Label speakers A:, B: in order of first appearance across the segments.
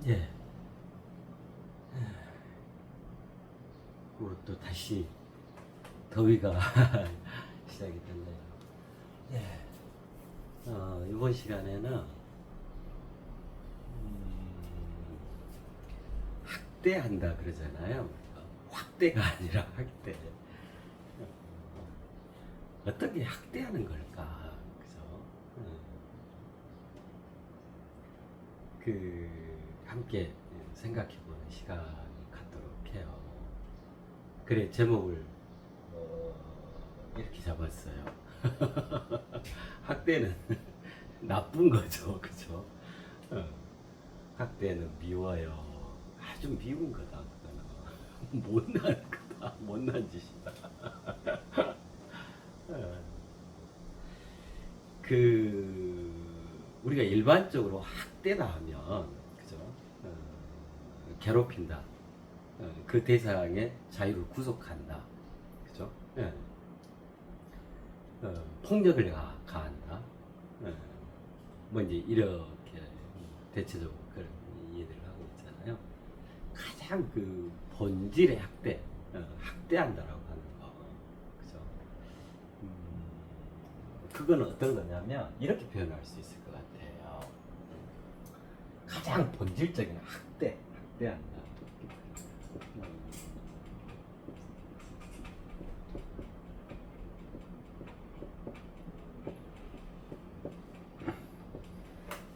A: 예. 또 다시 더위가 시작이 됐네요. 예. 이번 시간에는 학대한다 그러잖아요. 확대가 아니라 학대. 어떻게 학대하는 걸까? 그죠? 함께 생각해보는 시간이 갖도록 해요. 그래, 제목을 이렇게 잡았어요. 학대는 나쁜 거죠, 그죠? 학대는 미워요. 아주 미운 거다, 그거는. 못난 거다, 못난 짓이다. 우리가 일반적으로 학대다 하면, 그죠? 괴롭힌다. 그 대상의 자유를 구속한다. 그죠? 예. 폭력을 가한다. 뭐 이제 이렇게 대체적으로 그런 이해들을 하고 있잖아요. 가장 본질의 학대, 학대한다라고 하는 거. 그죠? 그건 어떤 거냐면 이렇게 표현할 수 있을 것 같아요. 가장 본질적인 학대한다.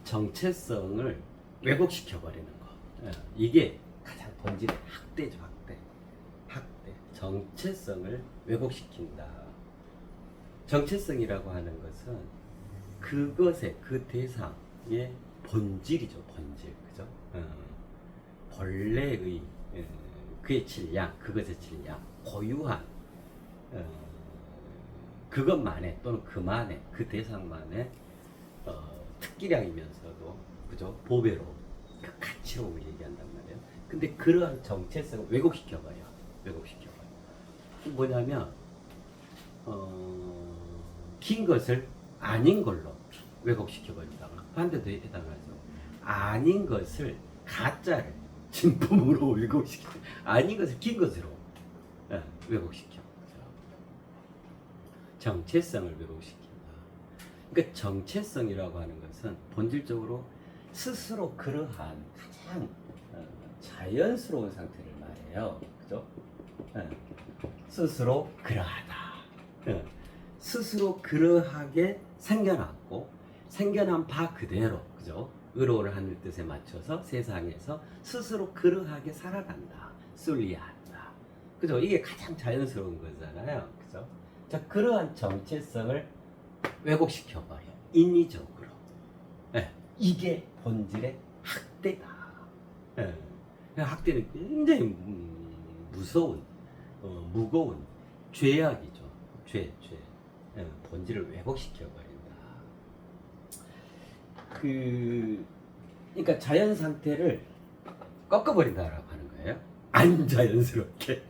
A: 정체성을 왜곡시켜 버리는 거. 이게 가장 본질의 학대죠, 학대. 정체성을 왜곡시킨다. 정체성이라고 하는 것은 그 대상의 본질이죠, 본질. 그죠? 본래의 그의 질량, 그것의 질량, 고유한 그것만의 또는 그만의 그 대상만의 특기량이면서도 그죠? 보배로 그 가치로 얘기한단 말이에요. 근데 그러한 정체성을 왜곡시켜봐요. 뭐냐면 긴 것을 아닌 걸로 왜곡시켜버린다거나 반대도 해당하죠. 아닌 것을 가짜를 진품으로 왜곡시켜. 아닌 것을 긴 것으로 왜곡시켜. 정체성을 왜곡시킨다. 그러니까 정체성이라고 하는 것은 본질적으로 스스로 그러한 가장 자연스러운 상태를 말해요. 그죠? 스스로 그러하다. 스스로 그러하게 생겨났고 생겨난 바 그대로, 그죠? 의로운 하늘 뜻에 맞춰서 세상에서 스스로 그러하게 살아간다. 순리한다. 그죠? 이게 가장 자연스러운 거잖아요. 그죠? 자, 그러한 정체성을 왜곡시켜버려. 인위적으로. 이게 본질의 학대다. 학대는 굉장히 무서운, 무거운 죄악이죠. 죄. 본질을 왜곡시켜버린다. 그러니까 자연 상태를 꺾어버린다라고 하는 거예요. 안 자연스럽게.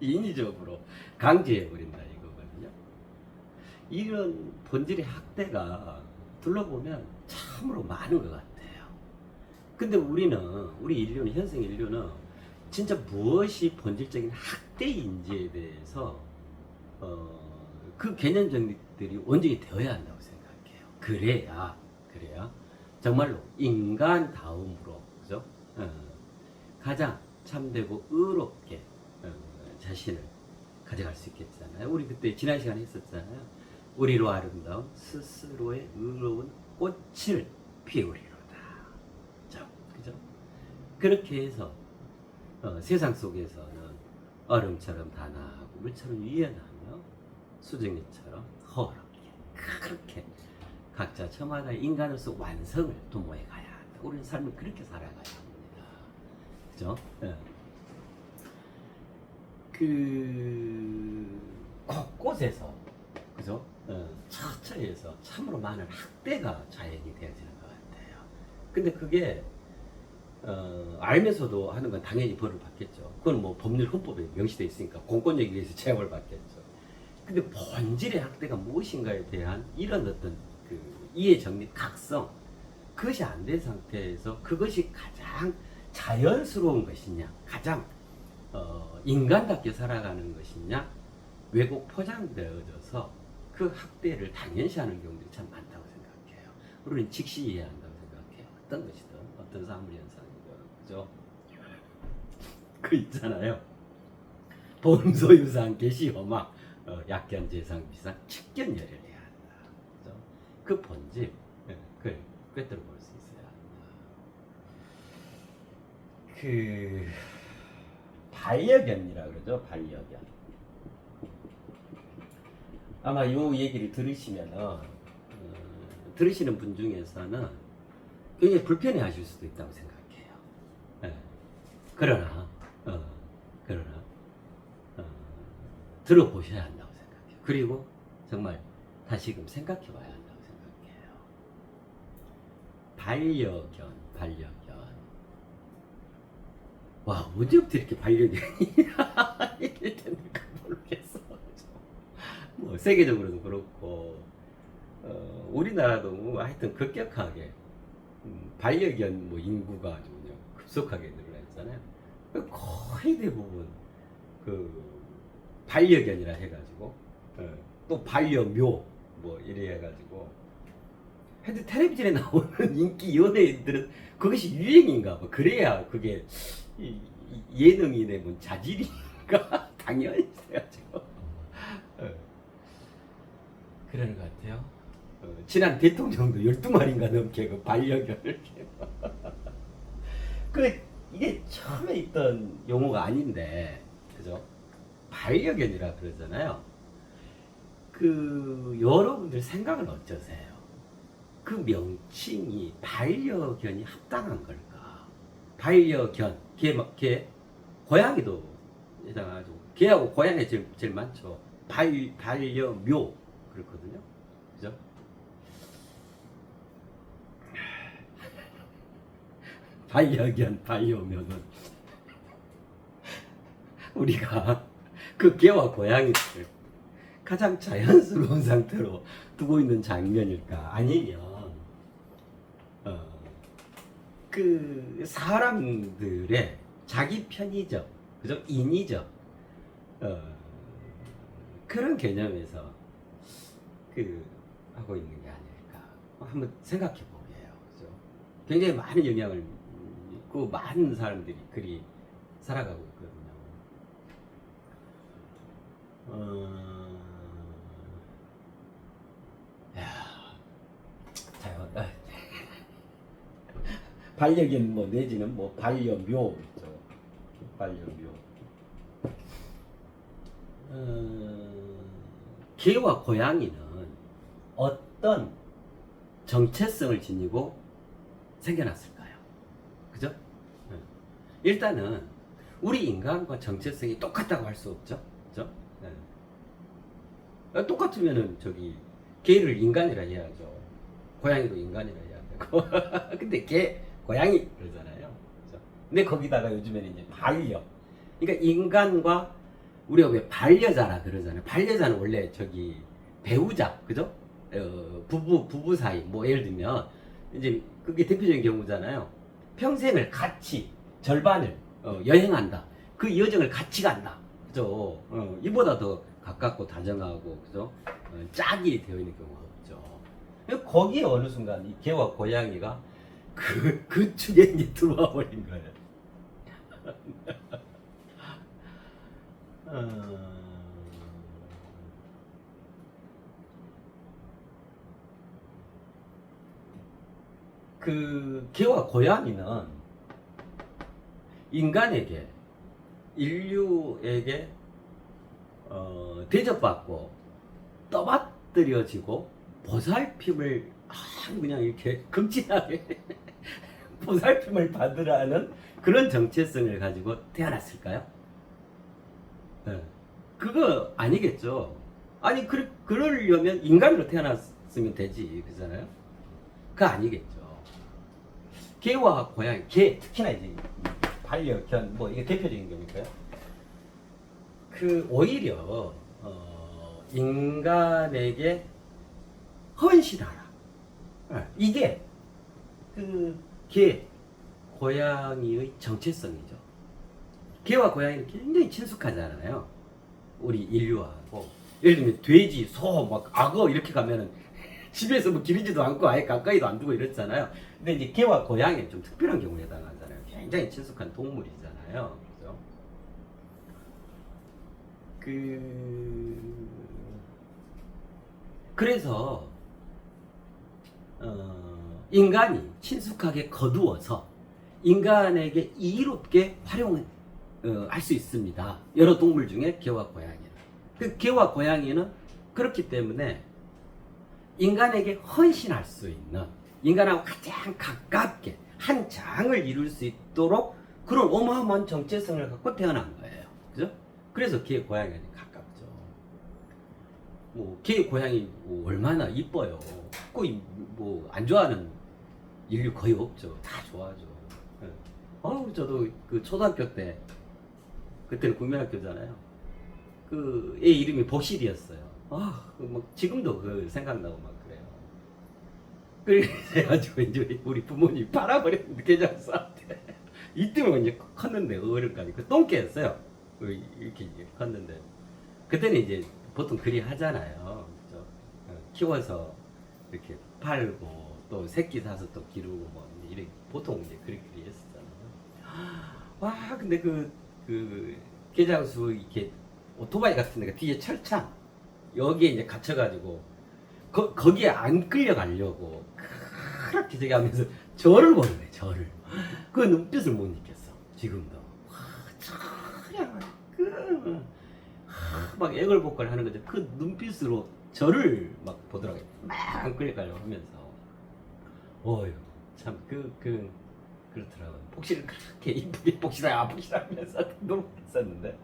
A: 인위적으로 강제해버린다 이거거든요. 이런 본질의 학대가 둘러보면 참으로 많은 것 같아요. 근데 우리 인류는, 현생 인류는 진짜 무엇이 본질적인 학대인지에 대해서 그 개념 정립들이 온전히 되어야 한다고 생각해요. 그래야 정말로 인간다움으로, 그죠? 가장 참되고 의롭게 자신을 가져갈 수 있겠잖아요. 우리 그때 지난 시간에 했었잖아요. 우리로 아름다운 스스로의 의로운 꽃을 피우리로다. 그죠? 그렇게 해서 세상 속에서는 얼음처럼 단아하고 물처럼 유연하며 수정이처럼 허럽게 그렇게 각자 저마다의 인간으로서 완성을 도모해 가야 한다. 우리는 삶을 그렇게 살아가야 합니다. 그죠? 곳곳에서, 그죠? 처처에서 참으로 많은 학대가 자행이 되어지는 것 같아요. 근데 그게 알면서도 하는 건 당연히 벌을 받겠죠. 그건 뭐 법률 헌법에 명시되어 있으니까 공권력에 의해서 제압을 받겠죠. 근데 본질의 학대가 무엇인가에 대한 이런 어떤 이해 정립 각성, 그것이 안 된 상태에서 그것이 가장 자연스러운 것이냐, 가장 인간답게 살아가는 것이냐, 왜곡 포장되어져서 그 학대를 당연시하는 경우들이 참 많다고 생각해요. 우리는 즉시 이해해야 한다고 생각해요. 어떤 것이든, 어떤 사물 현상이든, 그죠? 그 있잖아요. 범소유상 개시험악 약견 재상 비상 측견열을 해야 한다. 그죠? 그 본질, 그걸 꿰뚫어 볼 수 있어야 한다. 그 반려견이라 그러죠. 반려견. 아마 요 얘기를 들으시면은 들으시는 분 중에서는 굉장히 불편해 하실 수도 있다고 생각해요. 예. 그러나 들어보셔야 한다고 생각해요. 그리고 정말 다시금 생각해 봐야 한다고 생각해요. 반려견. 와, 언제부터 이렇게 반려견이 이럴 텐데 모르겠어. 뭐 세계적으로도 그렇고 우리나라도 뭐 하여튼 급격하게 반려견 뭐 인구가 아주 그냥 급속하게 늘어났잖아요. 거의 대부분 그 반려견이라 해가지고 또 반려묘 뭐 이래 해가지고 하여튼 텔레비전에 나오는 인기 연예인들은 그것이 유행인가 봐. 그래야 그게 예능인의 뭐 자질인가 당연히 있어야죠. 그러는 것 같아요. 지난 대통령도 12마리인가 넘게 그 반려견을 이게 처음에 있던 용어가 아닌데, 그죠? 반려견이라 그러잖아요. 그 여러분들 생각은 어떠세요? 그 명칭이 반려견이 합당한 걸까? 반려견, 개, 고양이도 해당하죠. 개하고 고양이 제일 많죠. 반려묘 그렇거든요. 그죠? 반려견, 반려묘는 우리가 그 개와 고양이를 가장 자연스러운 상태로 두고 있는 장면일까? 아니면 그 사람들의 자기 편의적, 그죠? 인위적 그런 개념에서 그 하고 있는 게 아닐까? 한번 생각해 보게요. 그죠? 굉장히 많은 영향을 믿고 많은 사람들이 그리 살아가고 있거든요. 반려견 뭐 내지는 뭐 반려묘 있죠. 반려묘. 개와 고양이는 어떤 정체성을 지니고 생겨났을까요? 그죠? 일단은 우리 인간과 정체성이 똑같다고 할 수 없죠. 그죠? 똑같으면은 저기 개를 인간이라 해야죠. 고양이도 인간이라 해야 되고. 근데 개, 고양이 그러잖아요. 그죠? 근데 거기다가 요즘에는 이제 반려. 그러니까 인간과 우리가 왜 반려자라 그러잖아요. 반려자는 원래 저기 배우자, 그죠? 부부 사이, 뭐 예를 들면 이제 그게 대표적인 경우잖아요. 평생을 같이 절반을 여행한다. 그 여정을 같이 간다. 그죠? 이보다 더 가깝고 다정하고, 그죠? 짝이 되어 있는 경우가 없죠. 거기에 어느 순간 이 개와 고양이가 그 축에 이제 들어와 버린 거예요. 그 개와 고양이는 인간에게, 인류에게 대접받고 떠받들여지고 보살핌을 그냥 이렇게 극진하게 보살핌을 받으라는 그런 정체성을 가지고 태어났을까요? 네. 그거 아니겠죠. 아니 그러려면 인간으로 태어났으면 되지, 그잖아요. 그거 아니겠죠. 개와 고양이, 개 특히나 이제 반려견 뭐 이게 대표적인 경우니까요. 그 오히려 인간에게 헌신하라. 이게 그 개, 고양이의 정체성이죠. 개와 고양이는 굉장히 친숙하잖아요. 우리 인류하고. 예를 들면 돼지, 소, 막 악어 이렇게 가면은 집에서 뭐 기르지도 않고 아예 가까이도 안 두고 이랬잖아요. 근데 이제 개와 고양이는 좀 특별한 경우에 해당하잖아요. 굉장히 친숙한 동물이잖아요. 그죠? 그래서 인간이 친숙하게 거두어서 인간에게 이롭게 활용할 수 있습니다. 여러 동물 중에 개와 고양이는. 그 개와 고양이는 그렇기 때문에 인간에게 헌신할 수 있는, 인간하고 가장 가깝게 한 장을 이룰 수 있도록 그런 어마어마한 정체성을 갖고 태어난 거예요. 그죠? 그래서 개, 고양이가 가깝죠. 뭐, 개, 고양이 뭐 얼마나 이뻐요. 거의 뭐, 안 좋아하는 인류 거의 없죠. 다 좋아하죠. 저도 그 초등학교 때, 그때는 국민학교잖아요. 그 애 이름이 복실이었어요. 막 지금도 그 생각나고 막 그래요. 그래가지고 이제 우리 부모님이 팔아버렸는데 개장사한테 이때면 이제 컸는데 어른까지 그 똥개였어요. 이렇게 컸는데 그때는 이제 보통 그리 하잖아요. 그죠? 키워서 이렇게 팔고 또 새끼 사서 또 기르고 뭐 이렇게 보통 이제 그리 했었잖아요. 와 근데 그 개장수 이렇게 오토바이 같은 데가 뒤에 철창 여기에 이제 갇혀가지고 거기에 안 끌려가려고 그렇게 저기 하면서 저를 보는 거예요. 저를 그 눈빛을 못 잊겠어 지금도. 막 애걸복걸 하는 거죠. 그 눈빛으로 저를 막 보더라고요. 막 안 끌려가려고 하면서 어휴 참 그렇더라고요. 복실을 그렇게 이쁘게 복실아 하면서 너무 했었는데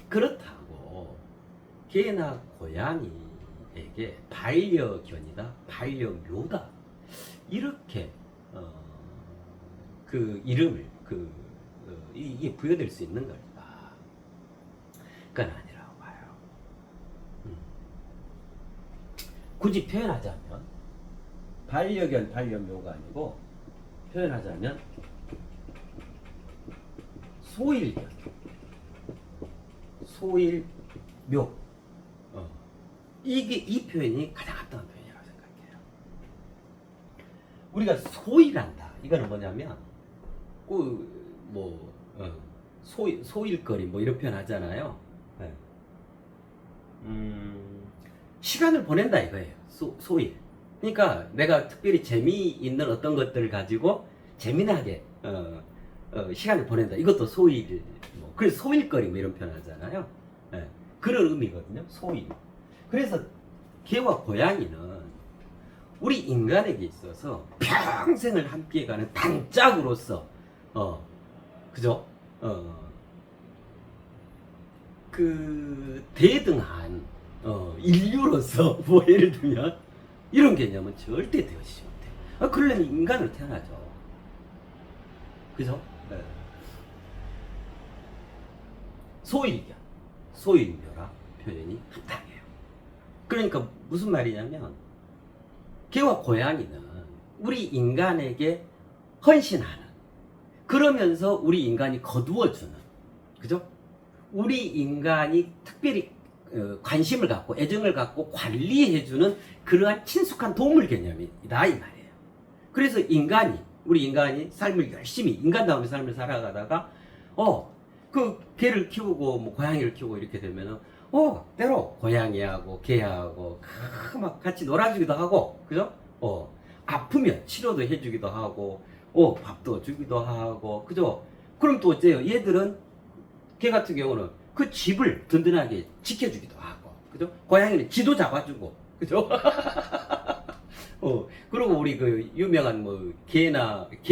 A: 그렇다고 개나 고양이에게 반려견이다, 반려묘다 이렇게 그 이름을 이게 부여될 수 있는 걸까? 그건 아니라고 봐요. 굳이 표현하자면 반려견, 반려묘가 아니고 표현하자면 소일견, 소일묘. 이 표현이 가장 합당한 표현이라고 생각해요. 우리가 소일한다. 이거는 뭐냐면, 소일거리, 뭐 이런 표현 하잖아요. 네. 시간을 보낸다 이거예요. 소일. 그러니까 내가 특별히 재미있는 어떤 것들을 가지고 재미나게, 시간을 보낸다. 이것도 소일, 그래서 소일거리 뭐 이런 표현 하잖아요. 네. 그런 의미거든요. 소일. 그래서 개와 고양이는 우리 인간에게 있어서 평생을 함께 가는 단짝으로서, 그죠? 그 대등한 인류로서 뭐 예를 들면 이런 개념은 절대 되어지지 못해요. 그러려면 인간으로 태어나죠. 그죠? 네. 소일견, 소일묘라 표현이 합당해요. 그러니까 무슨 말이냐면 개와 고양이는 우리 인간에게 헌신하는, 그러면서 우리 인간이 거두어주는, 그죠? 우리 인간이 특별히 관심을 갖고 애정을 갖고 관리해주는 그러한 친숙한 동물 개념이다 이 말이에요. 그래서 우리 인간이 삶을 열심히 인간다움의 삶을 살아가다가 그 개를 키우고 뭐 고양이를 키우고 이렇게 되면은 때로 고양이하고 개하고 막 같이 놀아주기도 하고, 그죠? 아프면 치료도 해주기도 하고, 밥도 주기도 하고, 그죠? 그럼 또 어째요? 얘들은 개 같은 경우는 그 집을 든든하게 지켜주기도 하고, 그죠? 고양이는 지도 잡아주고, 그죠? 그리고 우리 그 유명한 뭐 개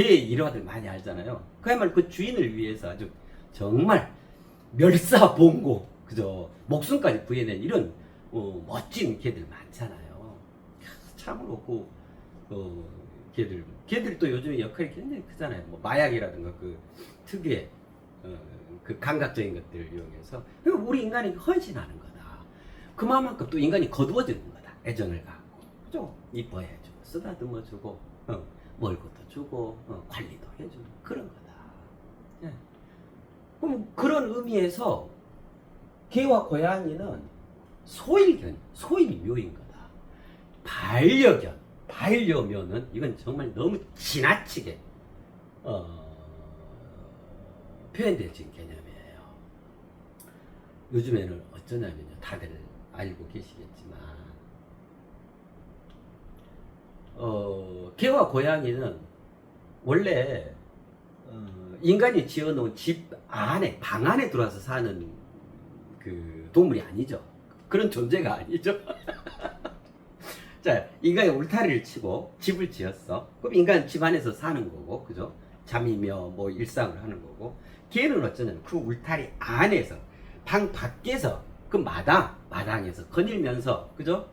A: 일화들 많이 알잖아요. 그야말로 그 주인을 위해서 아주 정말 멸사봉고, 그죠? 목숨까지 부여낸 이런 멋진 개들 많잖아요. 참으로 개들도 요즘에 역할이 굉장히 크잖아요. 뭐 마약이라든가 그 특유의 그 감각적인 것들을 이용해서 우리 인간이 헌신하는 거다. 그만큼 또 인간이 거두어지는 거다. 애정을 갖고, 그죠? 이뻐해주고, 쓰다듬어주고, 먹을 것도 주고, 관리도 해주고, 그런 거다. 예. 그럼 그런 의미에서 개와 고양이는 소일묘인 거다. 반려묘는 이건 정말 너무 지나치게 표현되어진 개념이에요. 요즘에는 어쩌냐면요, 다들 알고 계시겠지만 개와 고양이는 원래 인간이 지어놓은 집 안에, 방 안에 들어와서 사는 그 동물이 아니죠. 그런 존재가 아니죠. 자, 인간이 울타리를 치고 집을 지었어. 그럼 인간은 집 안에서 사는 거고, 그죠? 잠이며 뭐 일상을 하는 거고. 개는 어쩌냐면 그 울타리 안에서, 방 밖에서, 그 마당에서 거닐면서, 그죠?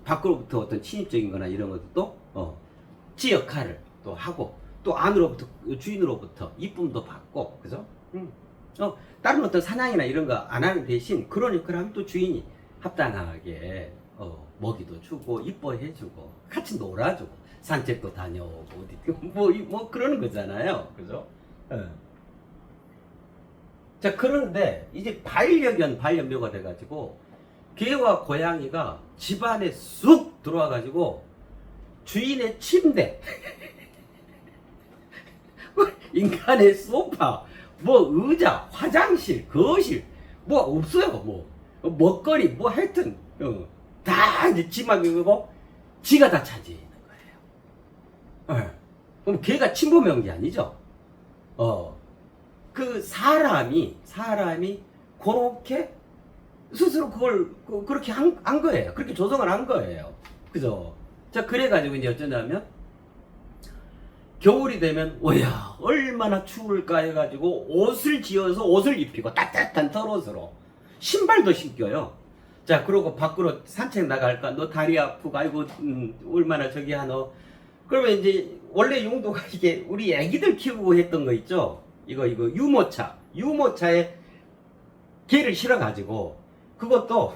A: 밖으로부터 어떤 침입적인 거나 이런 것도 지 역할을 또 하고, 또 안으로부터, 주인으로부터 이쁨도 받고, 그죠? 다른 어떤 사냥이나 이런 거 안 하는 대신 그런 역할을 하면 또 주인이 합당하게 먹이도 주고 이뻐해주고 같이 놀아주고 산책도 다녀오고 어디 뭐 그러는 거잖아요, 그죠? 자, 그런데 이제 반려묘가 돼가지고 개와 고양이가 집안에 쑥 들어와가지고 주인의 침대, 인간의 소파, 뭐 의자, 화장실, 거실, 뭐 없어요. 뭐 먹거리, 뭐 하여튼 다 이제 지맘이고 지가 다 차지하는 거예요. 그럼 걔가 침범한 게 아니죠. 그 사람이 그렇게 스스로 그걸 그렇게 한 거예요. 그렇게 조성을 한 거예요. 그죠? 자, 그래가지고 이제 어쩌냐면 겨울이 되면 오야 얼마나 추울까 해가지고 옷을 지어서 옷을 입히고 따뜻한 털옷으로 신발도 신겨요. 자, 그러고 밖으로 산책 나갈까? 너 다리 아프고 아이고 얼마나 저기 하노? 그러면 이제 원래 용도가 이게 우리 애기들 키우고 했던 거 있죠? 이거 유모차에 개를 실어가지고 그것도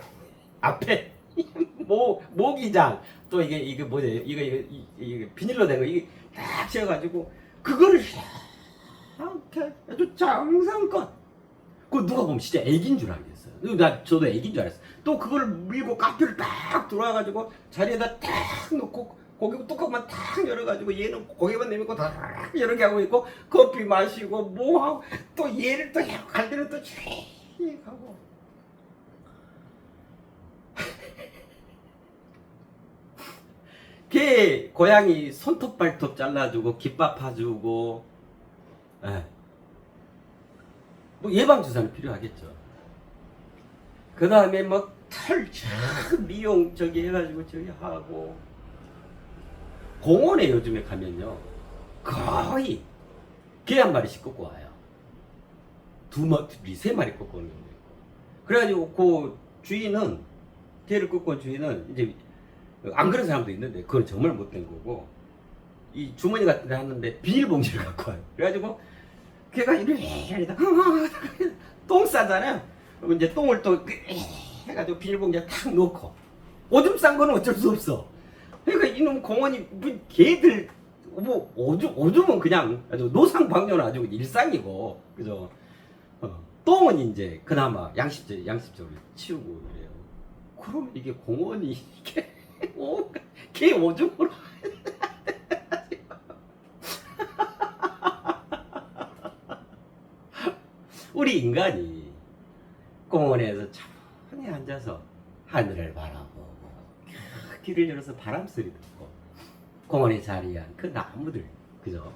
A: 앞에 모기장 또 이게 뭐죠? 이게 비닐로 된 거 이게 딱 씌워가지고 그거를 이렇게 아주 정성껏, 그거 누가 보면 진짜 애기인 줄 알겠어요. 저도 애기인 줄 알았어요. 또 그걸 밀고 카페를 딱 들어와가지고 자리에다 딱 놓고 고기 뚜껑만 탁 열어가지고 얘는 고기만 내밀고 다 이렇게 하고 있고 커피 마시고 뭐하고 또 얘를 또 갈 때는 또 쭉 하고 개, 고양이 손톱 발톱 잘라주고 깃밥 파주고, 뭐 예방주사는 필요하겠죠. 그 다음에 뭐 털 미용 저기 해가지고 저기 하고, 공원에 요즘에 가면요 거의 개 한 마리씩 꺾고 와요. 세 마리 꺾고 오는 경우도 있고. 그래가지고 그 주인은, 개를 꺾고 온 주인은 이제 안 그런 사람도 있는데 그건 정말 못된 거고, 이 주머니 같은 데 하는데 비닐봉지를 갖고 와요. 그래가지고 걔가 이러다 똥 싸잖아요. 그럼 이제 똥을 또 해가지고 비닐봉지에 탁 놓고, 오줌 싼 거는 어쩔 수 없어. 그러니까 이놈 공원이 뭐 개들 뭐 오줌은 그냥 아주 노상방뇨는 아주 일상이고, 그죠? 똥은 이제 그나마 양식적으로 치우고 그래요. 그러면 이게 공원이 이게 개 오줌으로 우리 인간이 공원에서 차분히 앉아서 하늘을 바라보고 귀를 열어서 바람소리 듣고 공원에 자리한 그 나무들, 그죠?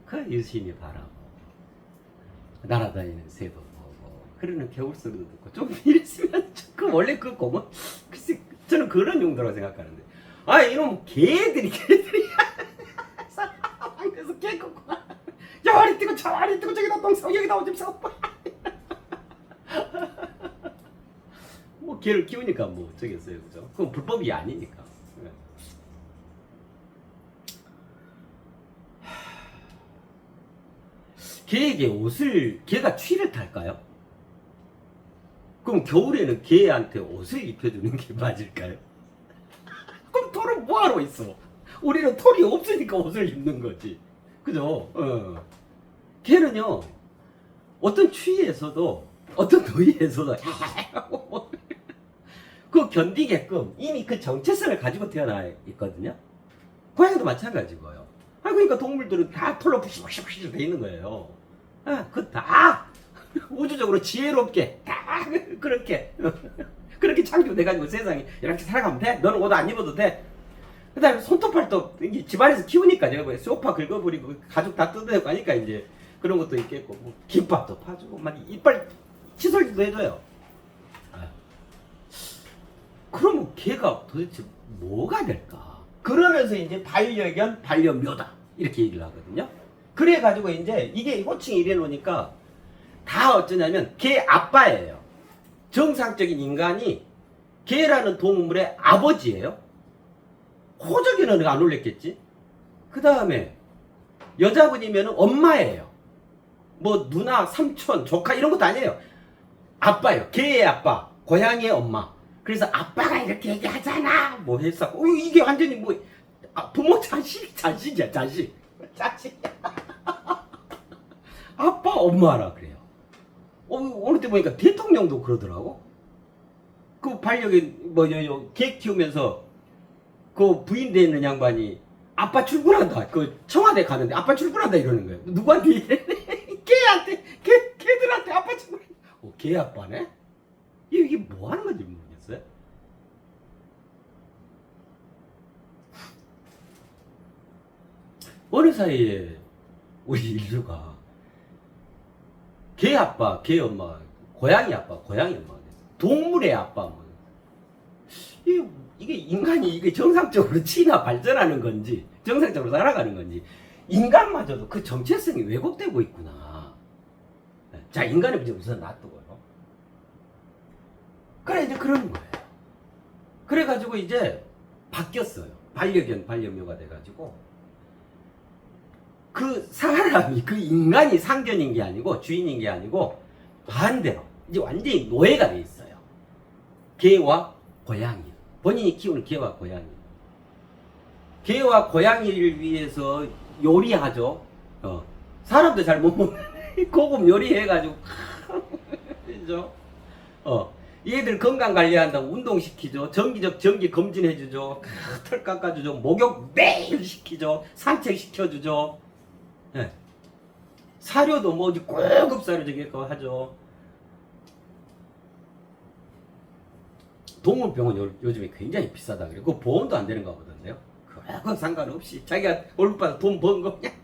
A: 그 유심히 바라보고 날아다니는 새도 보고 그러는 겨울 소리도 듣고 좀 이랬으면 원래 그 공원, 글쎄 저는 그런 용도라고 생각하는데, 이놈 개들이 그래서 개 걷고 저리 뛰고 저리 뛰고 저기다 똥 싸고 여기다 오줌 싸고 뭐 개를 키우니까 뭐 어쩌겠어요, 그죠? 그건 불법이 아니니까. 개가 추위를 탈까요? 그럼 겨울에는 개한테 옷을 입혀주는 게 맞을까요? 하고 있어. 우리는 털이 없으니까 옷을 입는 거지. 그죠? 걔는요, 어떤 추위에서도, 어떤 더위에서도, 그 견디게끔 이미 그 정체성을 가지고 태어나 있거든요. 고양이도 마찬가지고요. 그러니까 동물들은 다 털로 푸시푸시푸시 돼 있는 거예요. 그 다 우주적으로 지혜롭게 다 그렇게 창조돼가지고 세상에 이렇게 살아가면 돼. 너는 옷 안 입어도 돼. 그 다음에 손톱팔도 집안에서 키우니까 제가 뭐 소파 긁어버리고 가죽 다 뜯어내고 하니까 이제 그런 것도 있겠고, 뭐 김밥도 파주고 막 이빨 칫솔기도 해줘요. 그러면 걔가 도대체 뭐가 될까? 그러면서 이제 반려견, 반려묘다 이렇게 얘기를 하거든요. 그래가지고 이제 이게 호칭이 이래 놓으니까 다 어쩌냐면 걔 아빠예요. 정상적인 인간이 걔라는 동물의 아버지예요. 호적에는 안 올렸겠지. 그 다음에 여자분이면 엄마예요. 뭐 누나, 삼촌, 조카 이런 것도 아니에요. 아빠예요. 걔의 아빠, 고양이의 엄마. 그래서 아빠가 이렇게 얘기하잖아 뭐 했어. 이게 완전히 뭐 부모 자식이야. 자식 아빠 엄마라 그래요. 어느 때 보니까 대통령도 그러더라고. 그 반려견 개 키우면서 그 부인 되는 양반이 아빠 출근한다. 그 청와대 가는데 아빠 출근한다 이러는 거예요. 누구한테 이래? 걔들한테 아빠 출근한다. 걔 아빠네? 이게 뭐 하는 건지 모르겠어요. 어느 사이에 우리 인류가 개 아빠, 개 엄마, 고양이 아빠, 고양이 엄마, 동물의 아빠, 뭐. 이게 인간이 이게 정상적으로 진화 발전하는 건지, 정상적으로 살아가는 건지, 인간마저도 그 정체성이 왜곡되고 있구나. 자, 인간의 이제 우선 놔두고요. 그래, 이제 그러는 거예요. 그래가지고 이제 바뀌었어요. 반려견, 반려묘가 돼가지고. 그 사람이, 그 인간이 상견인 게 아니고, 주인인 게 아니고, 반대로, 이제 완전히 노예가 돼 있어요. 개와 고양이. 본인이 키우는 개와 고양이. 개와 고양이를 위해서 요리하죠. 사람도 잘 못 먹는 고급 요리해가지고, 그죠? 얘들 건강 관리한다고 운동시키죠. 정기적 정기 검진해주죠. 털 깎아주죠. 목욕 매일 시키죠. 산책시켜주죠. 네. 사료도 뭐 고급 사료 저기 하죠. 동물병원 요즘에 굉장히 비싸다 그래. 그 보험도 안 되는가 보던데요. 그거 상관없이 자기가 올바로 돈 번 거 그냥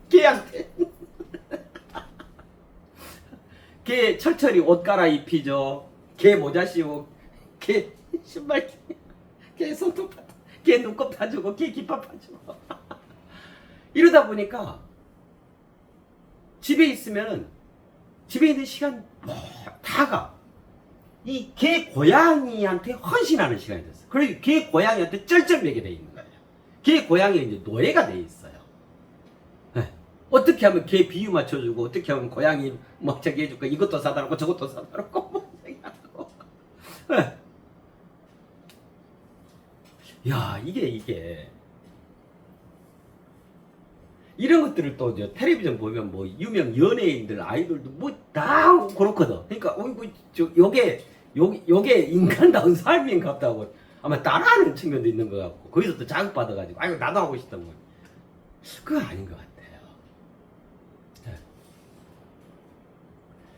A: 걔한테 걔 철철이 옷 갈아입히죠. 걔 모자 씌우고 걔 신발 걔 손톱 걔 눈곱 타주고 걔 깃밥 타주고 이러다 보니까 집에 있으면은 집에 있는 시간 다가 이 개 고양이한테 헌신하는 시간이 됐어요. 그래서 개 고양이한테 쩔쩔매게 돼 있는 거예요. 개 고양이가 이제 노예가 돼 있어요. 네. 어떻게 하면 개 비유 맞춰주고 어떻게 하면 고양이 뭐 저기 해줄까 이것도 사다 놓고 저것도 사다 놓고 뭐 하고. 네. 야 이게 이런 것들을 또 텔레비전 보면 뭐 유명 연예인들 아이돌도 뭐 다 그렇거든. 그러니까 요게 인간다운 삶인가 보다고 아마 따라하는 측면도 있는 것 같고 거기서 또 자극받아가지고 아이고 나도 하고 싶다 뭐 그거 아닌 것 같아요. 네.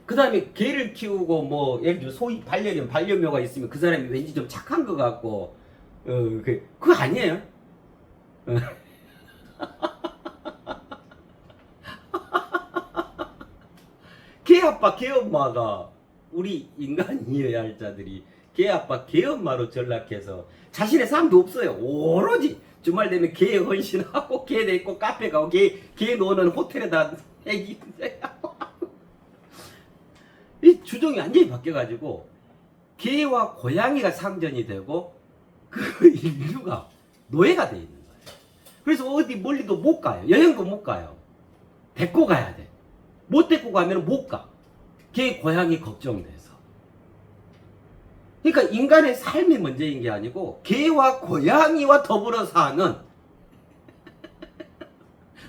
A: 그 다음에 개를 키우고 뭐 예를 들어 소위 반려견 반려묘가 있으면 그 사람이 왠지 좀 착한 것 같고 그거 아니에요. 개 아빠 개 엄마가 우리 인간이어야 할 자들이 개 아빠 개 엄마로 전락해서 자신의 삶도 없어요. 오로지 주말 되면 개 헌신하고 개 데리고 카페 가고 개 노는 호텔에다 애기 이 주종이 완전히 바뀌어가지고 개와 고양이가 상전이 되고 그 인류가 노예가 돼 있는 거예요. 그래서 어디 멀리도 못 가요. 여행도 못 가요. 데리고 가야 돼. 못 데리고 가면 못 가. 개 고양이 걱정돼서. 그러니까 인간의 삶이 문제인 게 아니고 개와 고양이와 더불어 사는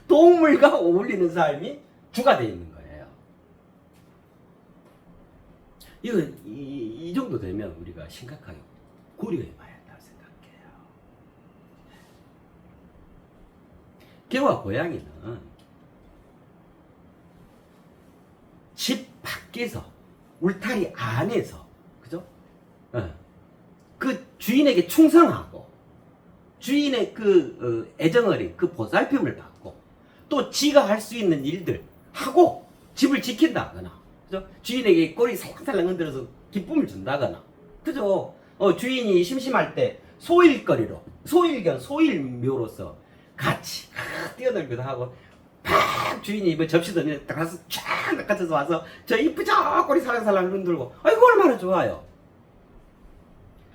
A: 동물과 어울리는 삶이 주가 되어 있는 거예요. 이 정도 되면 우리가 심각하게 고려해 봐야 한다고 생각해요. 개와 고양이는 집 밖에서 울타리 안에서 그죠? 그 주인에게 충성하고 주인의 그 애정어린 그 보살핌을 받고 또 지가 할 수 있는 일들 하고 집을 지킨다거나 그죠? 주인에게 꼬리 살랑살랑 흔들어서 기쁨을 준다거나 그죠? 주인이 심심할 때 소일거리로 소일견 소일묘로서 같이 뛰어놀기도 하고 팍 주인이 뭐 접시 던지면 딱 가서 쫙 낚아쳐서 와서 저 이쁘죠? 꼬리 살랑살랑 흔들고 아이고 얼마나 좋아요.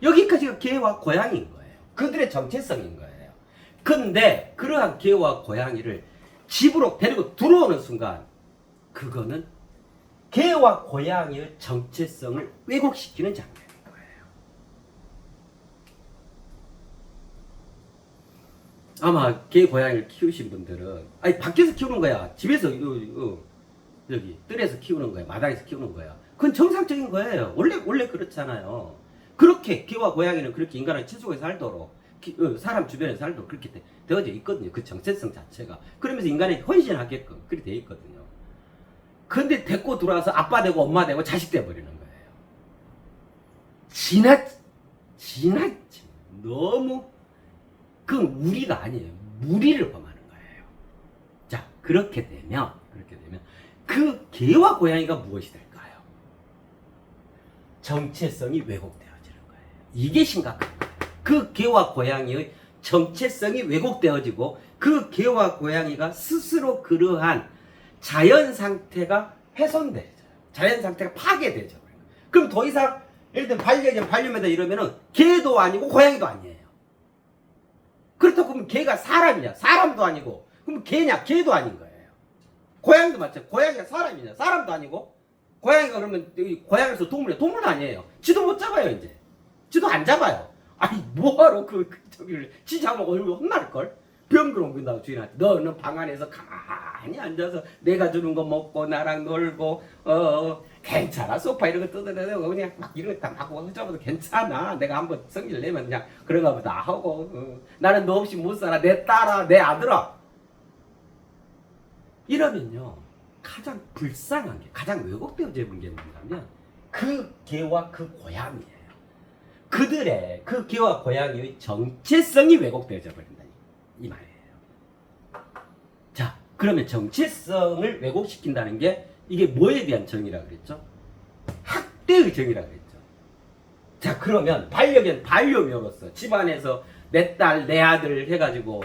A: 여기까지가 개와 고양이인 거예요. 그들의 정체성인 거예요. 근데 그러한 개와 고양이를 집으로 데리고 들어오는 순간 그거는 개와 고양이의 정체성을 왜곡시키는 장면인 거예요. 아마 개 고양이를 키우신 분들은 아니 밖에서 키우는 거야 집에서 여기 뜰에서 키우는 거야 마당에서 키우는 거야 그건 정상적인 거예요. 원래 그렇잖아요. 그렇게 개와 고양이는 그렇게 인간을 친숙하게 살도록 사람 주변에 살도록 그렇게 되어져 있거든요. 그 정체성 자체가. 그러면서 인간에게 헌신하게끔 그렇게 되어 있거든요. 근데 데리고 들어와서 아빠 되고 엄마 되고 자식 돼버리는 거예요. 지나치 너무 그건 우리가 아니에요. 무리를 범하는 거예요. 자 그렇게 되면 그 개와 고양이가 무엇이 될까요? 정체성이 왜곡되어지는 거예요. 이게 심각한 거예요. 그 개와 고양이의 정체성이 왜곡되어지고 그 개와 고양이가 스스로 그러한 자연 상태가 훼손되죠. 자연 상태가 파괴되죠. 그럼 더 이상 예를 들면 반려견, 반려묘다 이러면은 개도 아니고 고양이도 아니에요. 그렇다고 그러면 개가 사람이냐? 사람도 아니고 그럼 개냐? 개도 아닌 거예요. 고양이도 마찬가지. 고양이가 사람이냐? 사람도 아니고 고양이가 그러면 고양이에서 동물이야? 동물도 아니에요. 지도 못 잡아요 이제. 지도 안 잡아요. 아니 뭐하러 저기를 지 잡으면 얼굴 혼날걸? 병들 옮긴다고 주인한테 너는 방 안에서 가만히 앉아서 내가 주는 거 먹고 나랑 놀고 괜찮아 소파 이런 거 뜯어내고 그냥 막 이런 거 다 막 허접어도 괜찮아 내가 한번 성질 내면 그냥 그런가 보다 하고 나는 너 없이 못 살아 내 딸아 내 아들아 이러면요 가장 불쌍한 게 가장 왜곡되어져 있는 게 뭐냐면 그 개와 그 고양이에요. 그들의 그 개와 고양이의 정체성이 왜곡되어져 버린다 이 말이에요. 자 그러면 정체성을 왜곡시킨다는 게 이게 뭐에 대한 정의라고 그랬죠? 학대의 정의라고 그랬죠. 자 그러면 반려견 반려묘로서 집안에서 내 딸 내 아들 해가지고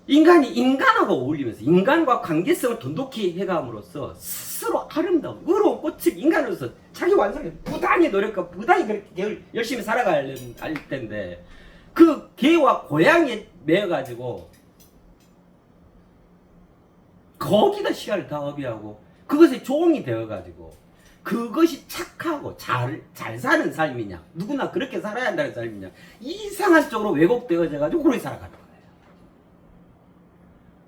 A: 인간이 인간하고 어울리면서 인간과 관계성을 돈독히 해감으로써 스스로 아름다운 의로운 꽃을 인간으로서 자기 완성에 부단히 노력하고 부단히 그렇게 열심히 살아갈 텐데 그 개와 고양이에 매여가지고 거기다 시간을 다 허비하고 그것에 종이 되어가지고 그것이 착하고 잘 사는 삶이냐 누구나 그렇게 살아야 한다는 삶이냐 이상한 쪽으로 왜곡되어져가지고 그렇게 살아가는 거예요.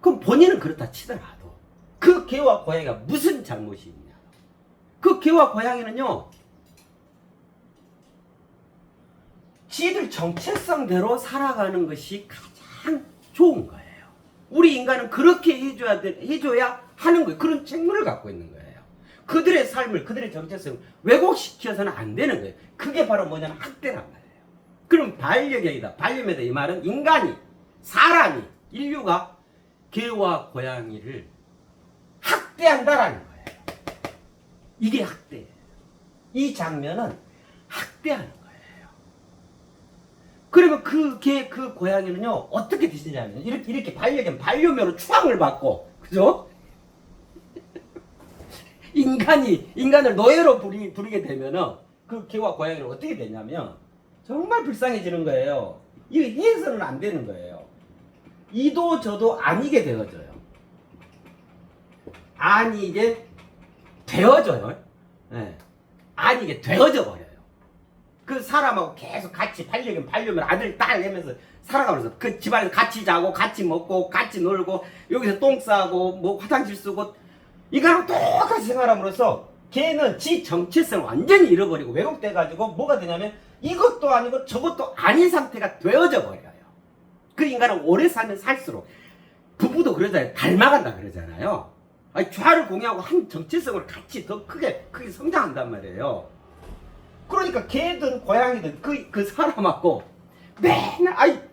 A: 그럼 본인은 그렇다 치더라도 그 개와 고양이가 무슨 잘못이 있냐 그 개와 고양이는요 지들 정체성대로 살아가는 것이 가장 좋은 거예요. 우리 인간은 그렇게 해줘야 하는 거예요. 그런 책무를 갖고 있는 거예요. 그들의 삶을 그들의 정체성을 왜곡시켜서는 안 되는 거예요. 그게 바로 뭐냐면 학대란 말이에요. 그럼 반려견이다 반려묘다 이 말은 인간이 사람이 인류가 개와 고양이를 학대한다라는 거예요. 이게 학대예요. 이 장면은 학대하는 거예요. 그러면 그 개, 그 고양이는요, 어떻게 되시냐면, 이렇게 반려견, 반려묘로 추앙을 받고, 그죠? 인간을 노예로 부리게 되면은, 그 개와 고양이는 어떻게 되냐면, 정말 불쌍해지는 거예요. 이게 해서는 안 되는 거예요. 이도 저도 아니게 되어져요. 아니게 되어져요. 네. 아니게 되어져 버려요. 그 사람하고 계속 같이 반려면 아들 딸 하면서 살아가면서 그 집안에서 같이 자고 같이 먹고 같이 놀고 여기서 똥 싸고 뭐 화장실 쓰고 이거랑 똑같이 생활함으로써 걔는 지 정체성을 완전히 잃어버리고 왜곡돼 가지고 뭐가 되냐면 이것도 아니고 저것도 아닌 상태가 되어져 버려요. 그 인간은 오래 살면 살수록 부부도 그러잖아요. 닮아간다 그러잖아요. 아니, 좌를 공유하고 한 정체성을 같이 더 크게 성장한단 말이에요. 그러니까 개든 고양이든 그 사람하고 맨날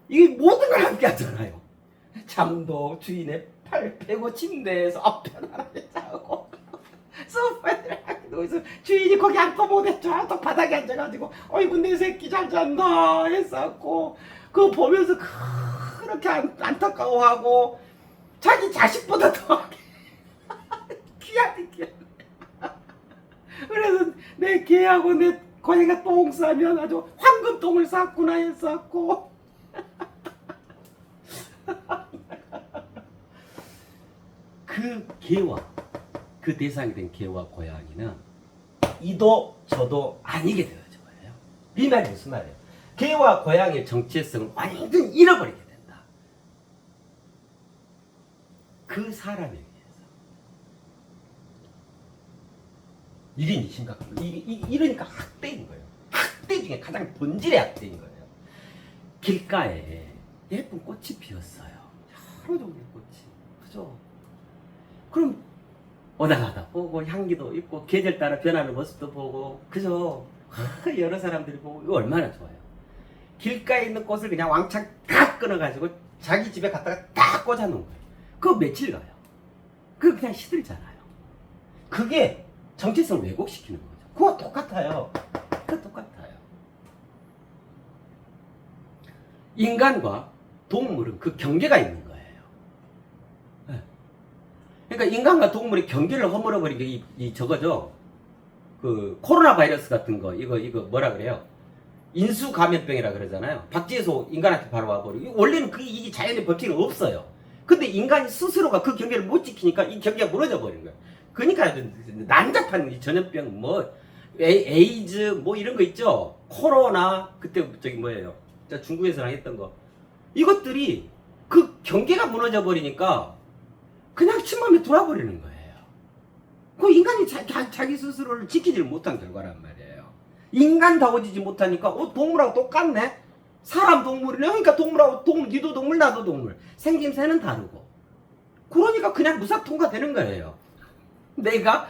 A: 이게 모든 걸 함께 하잖아요. 잠도 주인의 팔 빼고 침대에서 편안하게 자고 소파에 누워서 주인이 거기 앉고 못해 저쪽 바닥에 앉아가지고 어이구 내 새끼 잘 잔다 했었고 그거 보면서 그렇게 안타까워하고 자기 자식보다 더 귀하대. 그래서 내 개하고 내 고양이가 똥 싸면 아주 황금똥을 쌌구나 했었고 그 개와 그 대상이 된 개와 고양이는 이도 저도 아니게 되어져 버려요. 이 말이 무슨 말이에요? 개와 고양이의 정체성을 완전히 잃어버리게 된다. 그 사람에 의해서. 이게 심각합니다. 이러니까 학대인 거예요. 학대 중에 가장 본질의 학대인 거예요. 길가에 예쁜 꽃이 피었어요. 여러 종류의 꽃이. 그죠? 그럼 오다 가다 보고 향기도 있고 계절 따라 변하는 모습도 보고 그죠? 여러 사람들이 보고 이거 얼마나 좋아요. 길가에 있는 꽃을 그냥 왕창 다 끊어가지고 자기 집에 갖다가 딱 꽂아놓은 거예요. 그거 며칠 가요. 그거 그냥 시들잖아요. 그게 정체성을 왜곡시키는 거죠. 그거 똑같아요. 그거 똑같아요. 인간과 동물은 그 경계가 있는 거예요. 그러니까 인간과 동물의 경계를 허물어버린 게 저거죠. 그 코로나 바이러스 같은 거 이거 뭐라 그래요? 인수 감염병이라 그러잖아요. 박쥐에서 인간한테 바로 와버리고 원래는 이게 자연의 법칙은 없어요. 근데 인간이 스스로가 그 경계를 못 지키니까 이 경계가 무너져 버린 거예요. 그러니까 난잡한 이 전염병 뭐 에이즈 뭐 이런 거 있죠. 코로나 그때 저기 뭐예요? 중국에서랑 했던 거 이것들이 그 경계가 무너져 버리니까 그냥 침범에 돌아버리는 거예요. 그 인간이 자기 스스로를 지키지 못한 결과란 말이에요. 인간다워지지 못하니까 동물하고 똑같네. 사람 동물이네. 그러니까 동물하고 동물, 니도 동물 나도 동물. 생김새는 다르고. 그러니까 그냥 무사통과되는 거예요. 내가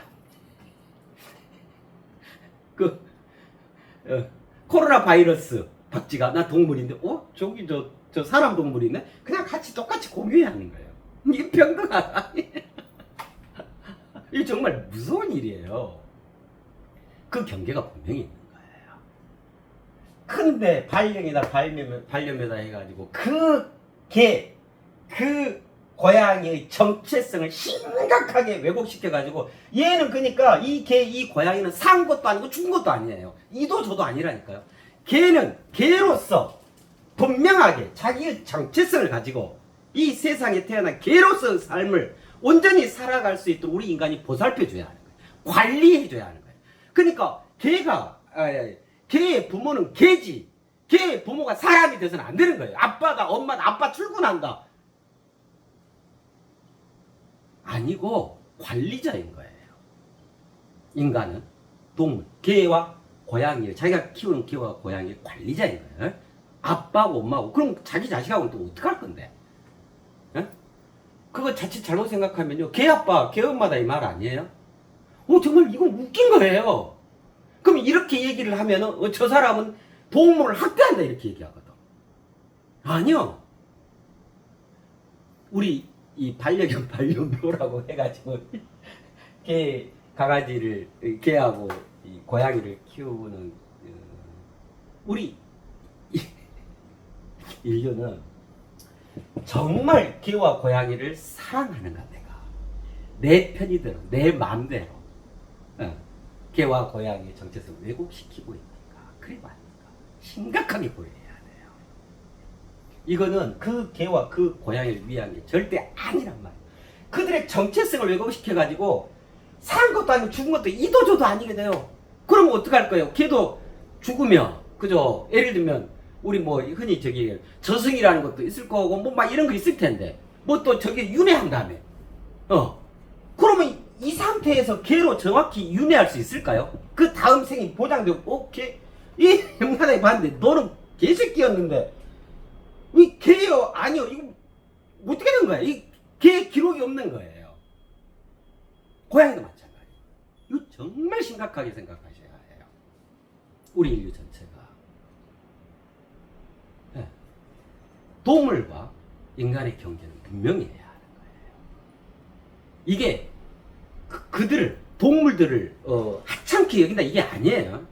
A: 코로나 바이러스 박쥐가 나 동물인데 저기 저 사람 동물이네. 그냥 같이 똑같이 공유해야 하는 거예요. 이게 평등하다. 이게 정말 무서운 일이에요. 그 경계가 분명히 있는 거예요. 근데 반려이나 반려묘다 해가지고 그 고양이의 정체성을 심각하게 왜곡시켜가지고 얘는 그러니까 이 고양이는 산 것도 아니고 죽은 것도 아니에요. 이도 저도 아니라니까요. 걔는 개로서 분명하게 자기의 정체성을 가지고 이 세상에 태어난 개로서의 삶을 온전히 살아갈 수 있도록 우리 인간이 보살펴줘야 하는 거예요. 관리해줘야 하는 거예요. 그러니까 개의 부모는 개지. 개의 부모가 사람이 돼서는 안 되는 거예요. 아빠 출근한다. 아니고 관리자인 거예요. 인간은 동물, 개와 고양이를 자기가 키우는 개와 고양이의 관리자인 거예요. 아빠하고 엄마하고. 그럼 자기 자식하고는 또 어떡할 건데? 그거 자칫 잘못 생각하면요. 개 아빠, 개 엄마다 이 말 아니에요? 정말 이건 웃긴 거예요. 그럼 이렇게 얘기를 하면은 저 사람은 동물을 학대한다 이렇게 얘기하거든. 아니요. 우리 이 반려견 반려묘라고 해가지고 개하고 이 고양이를 키우는 우리 인류는 정말 개와 고양이를 사랑하는가 내가 내 편의대로 내 마음대로 개와 고양이의 정체성을 왜곡시키고 있는가 그래 맞는가 심각하게 고려해야 돼요. 이거는 그 개와 그 고양이를 위한 게 절대 아니란 말이에요. 그들의 정체성을 왜곡시켜가지고 산 것도 아니고 죽은 것도 이도 저도 아니게 돼요. 그럼 어떡할 거예요? 걔도 죽으면, 그죠? 예를 들면, 우리 뭐, 흔히 저기, 저승이라는 것도 있을 거고, 뭐, 막 이런 거 있을 텐데, 뭐 또 저기 윤회한 다음에, 그러면 이 상태에서 걔로 정확히 윤회할 수 있을까요? 그 다음 생이 보장되고, 오케이. 이 형사장이 봤는데, 너는 개새끼였는데, 이 걔요? 아니요. 이거, 어떻게 된 거야? 이 걔 기록이 없는 거예요. 고양이도 마찬가지예요. 이거 정말 심각하게 생각하셔야 해요. 우리 인류 전체가. 네. 동물과 인간의 경계는 분명히 해야 하는 거예요. 이게 그들을, 동물들을 하찮게 여긴다 이게 아니에요.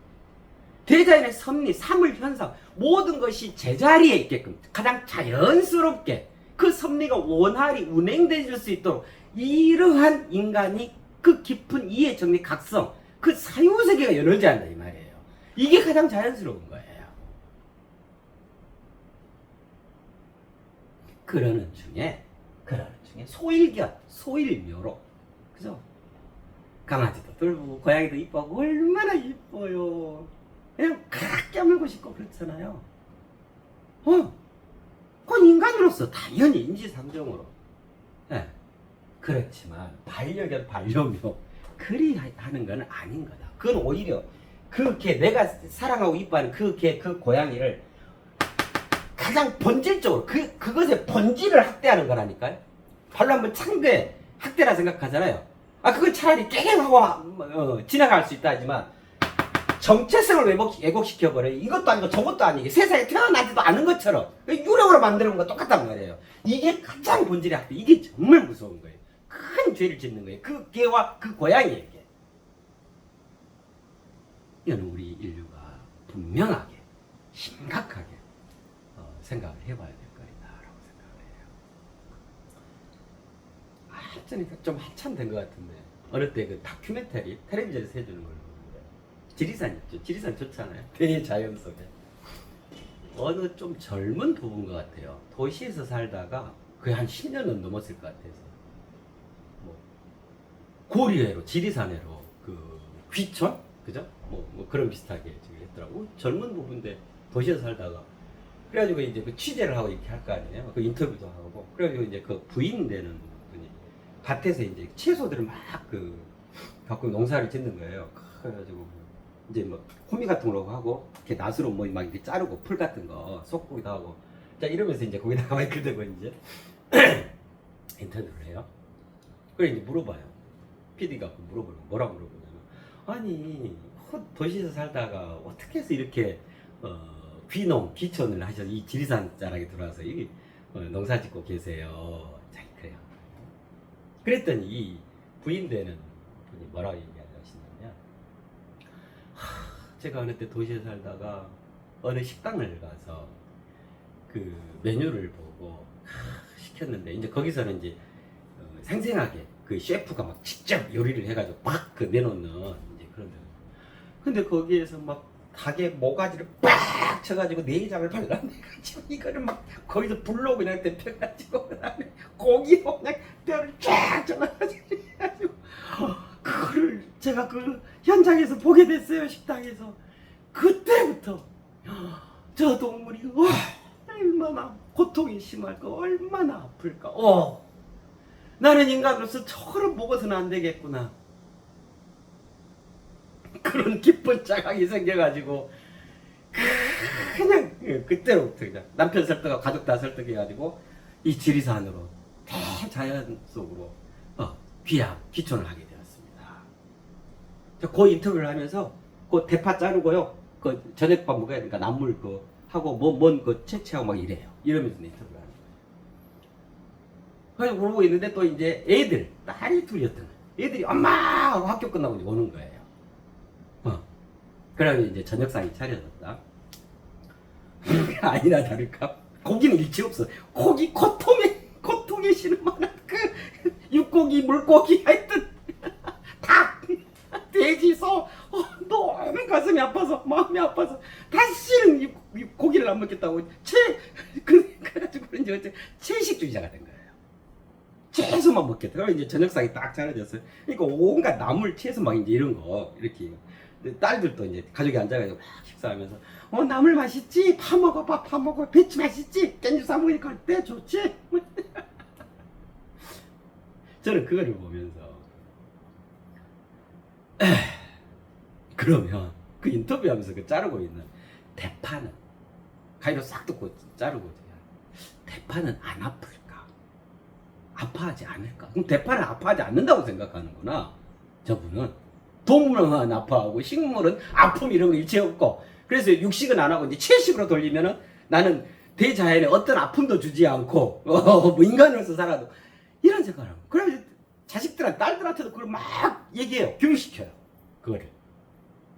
A: 대자연의 섭리, 사물현상 모든 것이 제자리에 있게끔 가장 자연스럽게 그 섭리가 원활히 운행될 수 있도록 이러한 인간이 그 깊은 이해, 정리, 각성, 그 사유세계가 열려져야 한다 이 말이에요. 이게 가장 자연스러운 거예요. 그러는 중에 소일견, 소일묘로, 그죠? 강아지도 돌보고 고양이도 이뻐하고 얼마나 이뻐요. 그냥 칵 깨물고 싶고 그렇잖아요. 그건 인간으로서 당연히 인지상정으로. 네. 그렇지만 반려견, 반려묘 그리 하는 건 아닌 거다. 그건 오히려 그 개, 내가 사랑하고 이뻐하는 그 개, 그 고양이를 가장 본질적으로 그것의 본질을 학대하는 거라니까요. 발로 한번 찬 게 학대라 생각하잖아요. 그건 차라리 깨갱하고 지나갈 수 있다 하지만 정체성을 왜곡시켜버려요. 이것도 아니고 저것도 아니고 세상에 태어나지도 않은 것처럼 유령으로 만드는 거 똑같단 말이에요. 이게 가장 본질의 학대. 이게 정말 무서운 거예요. 큰 죄를 짓는 거예요. 그 개와 그 고양이에게. 이거는 우리 인류가 분명하게 심각하게 생각을 해봐야 될 거리다라고 생각을 해요. 좀 한참 된 것 같은데 어느 때 그 다큐멘터리 텔레비전에서 해주는 걸 보는데 지리산 있죠. 지리산 좋잖아요. 대자연 속에 어느 좀 젊은 부부인 것 같아요. 도시에서 살다가 거의 한 10년은 넘었을 것 같아서 뭐 고리회로 지리산으로 그 귀촌 그죠? 뭐 그런 비슷하게 저기 했더라고. 젊은 부부인데 도시에서 살다가 그래가지고 이제 그 취재를 하고 이렇게 할 거 아니에요. 그 인터뷰도 하고 그래가지고 이제 그 부인 되는 분이 밭에서 이제 채소들을 막 갖고 농사를 짓는 거예요. 그래가지고 이제 뭐 호미 같은 거 하고 이렇게 낫으로 뭐 막 이렇게 자르고 풀 같은 거 쏙고기도 하고 자 이러면서 이제 거기다가 막 이렇게 되고 이제 인터뷰를 해요. 그래 이제 물어봐요. PD가 물어보는 뭐라고 물어보냐면 아니 도시에서 살다가 어떻게 해서 이렇게 귀촌을 하셔서 이 지리산 자락에 들어와서 여기 농사 짓고 계세요. 자 그래요. 그랬더니 이 부인 되는 분이 뭐라고 얘기하시냐면 제가 어느 때 도시에 살다가 어느 식당을 가서 그 메뉴를 보고 시켰는데 이제 거기서는 이제 생생하게 그 셰프가 막 직접 요리를 해가지고 막 내놓는 이제 그런 데. 근데 거기에서 막 닭의 모가지를 빡 쳐가지고 내장을 발라내가지고 이거를 막 거기서 불로 그냥 데펴가지고 그다음에 고기로 그냥 뼈를 쫙 잘라가지고 해가지고 그거를 제가 그 현장에서 보게 됐어요. 식당에서. 그때부터 저 동물이 얼마나 고통이 심할까 얼마나 아플까 나는 인간으로서 저거를 먹어서는 안 되겠구나 그런 깊은 자각이 생겨가지고 그냥 그때로부터 그냥 남편 설득하고 가족 다 설득해가지고 이 지리산으로 대자연 속으로 귀촌을 하게 되었습니다. 그 인터뷰를 하면서 그 대파 자르고요 그 저녁밥 먹어야 되니까 나물 하고 뭔 채취하고 막 이래요. 이러면서 인터뷰를 하는 거예요. 그래서 그러고 있는데 또 이제 애들 딸이 둘이었던 거예요. 애들이 엄마 하고 학교 끝나고 이제 오는 거예요. 그러면 이제 저녁상이 차려졌다. 아니나 다를까 고기는 일치 없어. 고기 고통에 신음하는 그 육고기 물고기 하여튼 닭 돼지 소 너무 가슴이 아파서 마음이 아파서 다시는 고기를 안 먹겠다고 그래가지고 이제 어째 채식주의자가 된 거예요. 채소만 먹겠다. 그럼 이제 저녁상이 딱 차려졌어요. 그러니까 온갖 나물 채소 막 이제 이런 거 이렇게 딸들도 이제 가족이 앉아가지고 막 식사하면서 나물 맛있지? 파 먹어봐, 파 먹어. 배추 맛있지? 깻잎 싸먹으니까 어때? 좋지? 저는 그거를 보면서 그러면 그 인터뷰하면서 그 자르고 있는 대파는 가위로 싹 뜯고 자르고 대파는 안 아플까? 아파하지 않을까? 그럼 대파는 아파하지 않는다고 생각하는구나. 저분은 동물은 아파하고 식물은 아픔 이런 거 일체 없고, 그래서 육식은 안 하고 이제 채식으로 돌리면은 나는 대자연에 어떤 아픔도 주지 않고 뭐 인간으로서 살아도 이런 생각을 하고, 그래서 자식들한테 딸들한테도 그걸 막 얘기해요. 교육시켜요. 그거를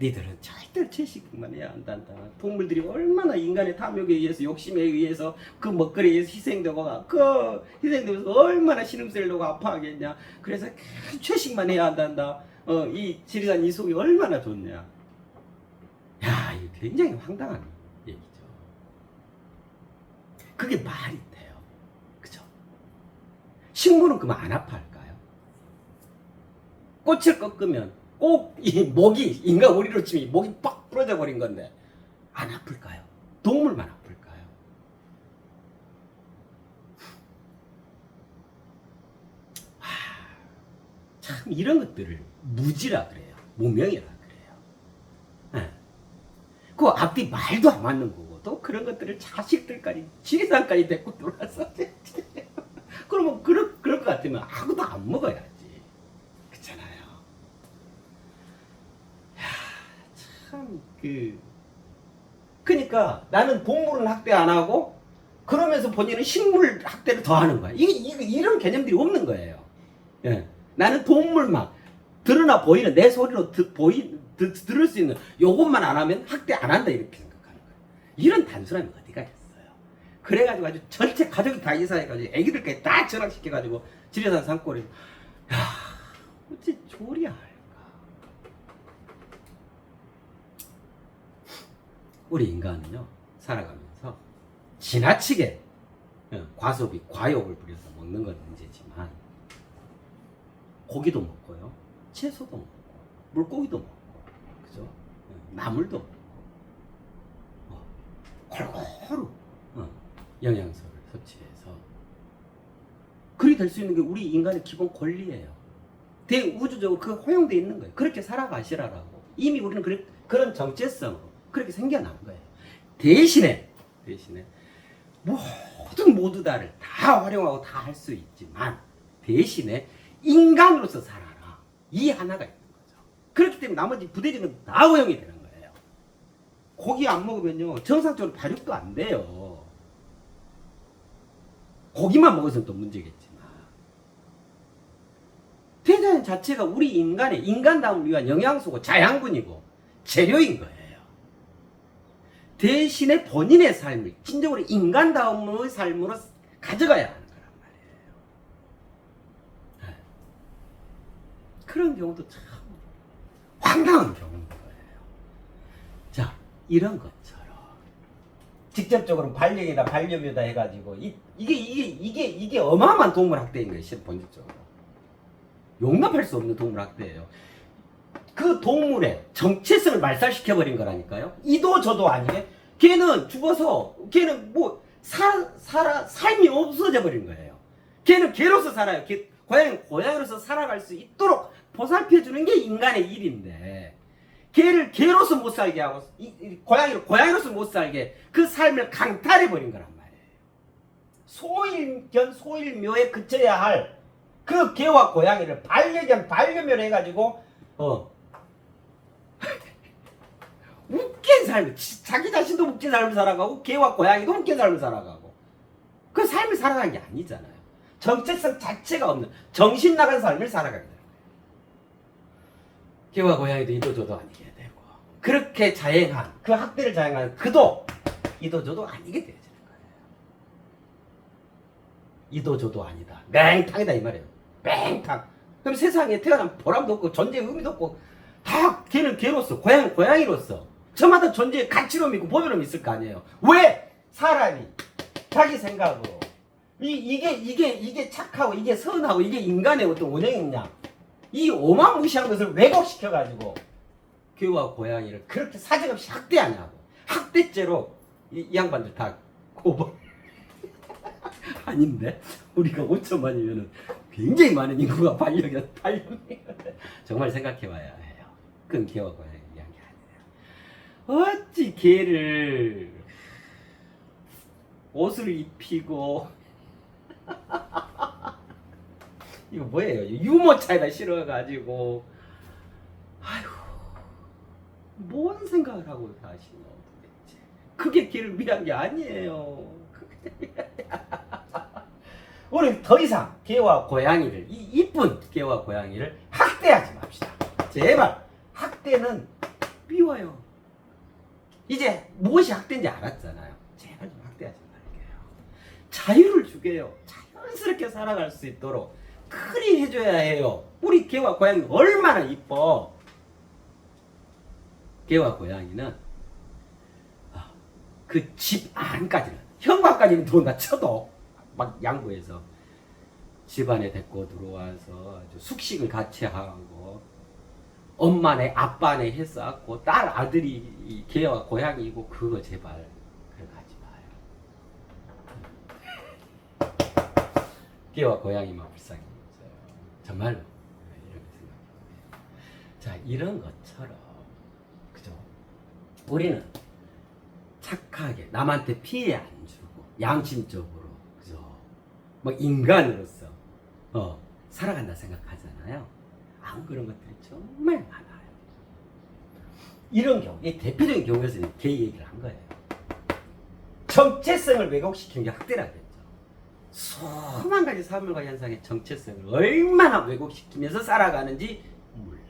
A: 니들은 절대로 채식만 해야 한다. 동물들이 얼마나 인간의 탐욕에 의해서, 욕심에 의해서, 그 먹거리에 의해서 희생되고, 그 희생되면서 얼마나 신음소리를 내고 아파하겠냐. 그래서 채식만 해야 한다. 이 지리산 이 속이 얼마나 좋냐. 야, 이거 굉장히 황당한 얘기죠. 그게 말이 돼요. 그죠? 식물은 그러면 안 아파할까요? 꽃을 꺾으면 꼭 이 목이, 인간 우리로 치면 목이 빡 부러져 버린 건데 안 아플까요? 동물만 아플까요? 참 이런 것들을 무지라 그래요. 무명이라 그래요. 네. 그 앞뒤 말도 안 맞는 거고, 또 그런 것들을 자식들까지 지리산까지 데리고 들어와서 그러면 그럴 것 같으면 아무도 안 먹어야지. 그렇잖아요. 참 그러니까 나는 동물은 학대 안 하고 그러면서 본인은 식물 학대를 더 하는 거야. 이런 개념들이 없는 거예요. 예. 나는 동물만 드러나 보이는 내 소리로 들을 수 있는 요것만 안 하면 학대 안 한다, 이렇게 생각하는 거예요. 이런 단순함이 어디가 있어요. 그래가지고 아주 전체 가족이 다 이사해가지고 애기들까지 다 전학시켜가지고 지리산 산골에, 야, 어째 조리야 할까. 우리 인간은요, 살아가면서 지나치게 과소비, 과욕을 부려서 먹는 건 문제지만 고기도 먹고요, 채소도 먹고, 물고기도 먹고, 그죠? 나물도 먹고, 골고루 영양소를 섭취해서 그리 될 수 있는 게 우리 인간의 기본 권리예요. 대우주적으로 그 허용되어 있는 거예요. 그렇게 살아가시라라고. 이미 우리는 그런 정체성으로 그렇게 생겨난 거예요. 대신에 모두 다를 다 활용하고 다 할 수 있지만, 대신에 인간으로서 살아라, 이 하나가 있는 거죠. 그렇기 때문에 나머지 부대지는 다 허용이 되는 거예요. 고기 안 먹으면요, 정상적으로 발육도 안 돼요. 고기만 먹어서는 또 문제겠지만, 대자연 자체가 우리 인간다움을 위한 영양소고 자양분이고 재료인 거예요. 대신에 본인의 삶을 진정으로 인간다움의 삶으로 가져가야 하는 거란 말이에요. 그런 경우도 참 황당한 경우인 거예요. 자, 이런 것처럼 직접적으로 반려이다 반려묘다 해가지고 이게 어마어마한 동물 학대인 거예요. 본질적으로 용납할 수 없는 동물 학대예요. 그 동물의 정체성을 말살시켜버린 거라니까요. 이도 저도 아니게 걔는 죽어서, 걔는 뭐 삶이 없어져 버린 거예요. 걔는 개로서 살아요. 고양이로서 살아갈 수 있도록 보살펴주는 게 인간의 일인데, 걔를 개로서 못 살게 하고 고양이로서 못 살게 그 삶을 강탈해버린 거란 말이에요. 소일견 소일묘에 그쳐야 할 그 개와 고양이를 반려견 반려묘로 해가지고 웃긴 삶을, 자기 자신도 웃긴 삶을 살아가고 개와 고양이도 웃긴 삶을 살아가고, 그 삶을 살아가는 게 아니잖아요. 정체성 자체가 없는 정신 나간 삶을 살아가게 되는 거예요. 개와 고양이도 이도저도 아니게 되고, 그렇게 자행한, 그 학대를 자행한 그도 이도저도 아니게 되어지는 거예요. 이도저도 아니다, 맹탕이다 이 말이에요. 맹탕. 그럼 세상에 태어난 보람도 없고 존재의 의미도 없고, 다 걔는 걔로서, 고양이로서 저마다 존재의 가치로 믿고 법으로 있을 거 아니에요. 왜 사람이 자기 생각으로 이게 착하고 이게 선하고 이게 인간의 어떤 원형이냐, 이 오만무시한 것을 왜곡시켜가지고 개와 고양이를 그렇게 사정없이 학대하냐고. 학대죄로 이 양반들 다 고발. 아닌데 우리가 5천만이면은 굉장히 많은 인구가 반려견 정말 생각해봐야 해요. 그건 개와 고양이 이야기 아니에요. 어찌 개를 옷을 입히고 이거 뭐예요? 유모 차에다 실어가지고 아이고 뭔 생각을 하고 사시노 도대체. 그게 개를 위한 게 아니에요. 우리 더 이상 개와 고양이를 이 이쁜 개와 고양이를 학대하지 맙시다. 제발. 학대는 미워요. 이제 무엇이 학대인지 알았잖아요. 제발 좀 학대하지 말게요. 자유를 주게요. 자연스럽게 살아갈 수 있도록 그리 해줘야 해요. 우리 개와 고양이 얼마나 이뻐. 개와 고양이는 그 집 안까지는 현관까지는 들어온다 쳐도 막 양보해서 집안에 데리고 들어와서 숙식을 같이 하고 엄마네 아빠네 해서 딸 아들이 이 개와 고양이고 그거 제발 그렇게 하지 마요. 개와 고양이만 불쌍히 있어요. 정말로 이렇게 생각합니다. 자, 이런 것처럼 그죠? 우리는 착하게 남한테 피해 안 주고 양심적으로 그죠? 뭐 인간으로서 살아간다 생각하잖아요. 안 그런 것들이 정말 많아요. 이런 경우, 이 대표적인 경우에서는 개 얘기를 한 거예요. 정체성을 왜곡시키는 게 학대라겠죠. 수만 가지 사물과 현상의 정체성을 얼마나 왜곡시키면서 살아가는지 몰라요.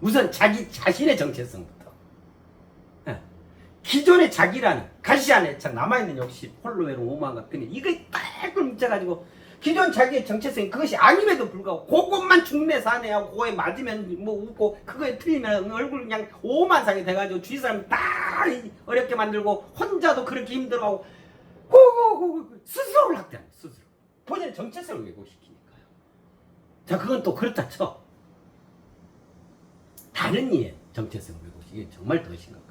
A: 우선 자기 자신의 정체성부터. 기존의 자기라는 가시 안에 참 남아있는 역시 홀로 외로운 오만 같더니 이거 딱 뭉쳐가지고 기존 자기의 정체성이 그것이 아님에도 불구하고 그것만 중매 사내하고 그거에 맞으면 뭐 웃고 그거에 틀리면 얼굴 그냥 오만상이 돼가지고 주위 사람 다 어렵게 만들고 혼자도 그렇게 힘들어하고 스스로를 학대하는 스스로 본인의 정체성을 왜곡시키니까요. 자, 그건 또 그렇다 쳐. 다른 이의 정체성을 왜곡시키기 정말 더 심각하죠.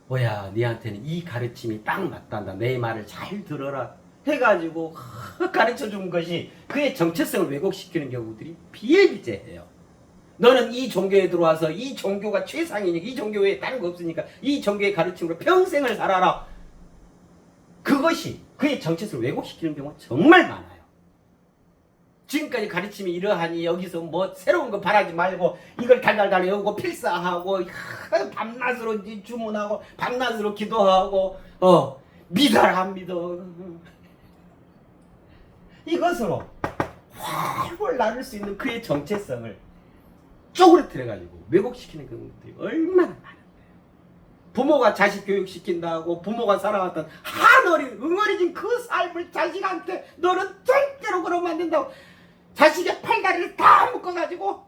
A: 뭐야, 니한테는 이 가르침이 딱 맞단다. 내 말을 잘 들어라 해가지고 가르쳐준 것이 그의 정체성을 왜곡시키는 경우들이 비일비재해요. 너는 이 종교에 들어와서 이 종교가 최상이니까 이 종교 외에 다른 거 없으니까 이 종교의 가르침으로 평생을 살아라. 그것이 그의 정체성을 왜곡시키는 경우가 정말 많아요. 지금까지 가르침이 이러하니 여기서 뭐 새로운 거 바라지 말고 이걸 달달달 외우고 필사하고 밤낮으로 주문하고 밤낮으로 기도하고 믿어라 안 믿어. 이것으로 활활 나눌 수 있는 그의 정체성을 쪼그러뜨려가지고 왜곡시키는 경우들이 얼마나 많은데요. 부모가 자식 교육시킨다고 부모가 살아왔던 응어리진 그 삶을 자식한테 너는 절대로 그러면 안 된다고 자식의 팔다리를 다 묶어가지고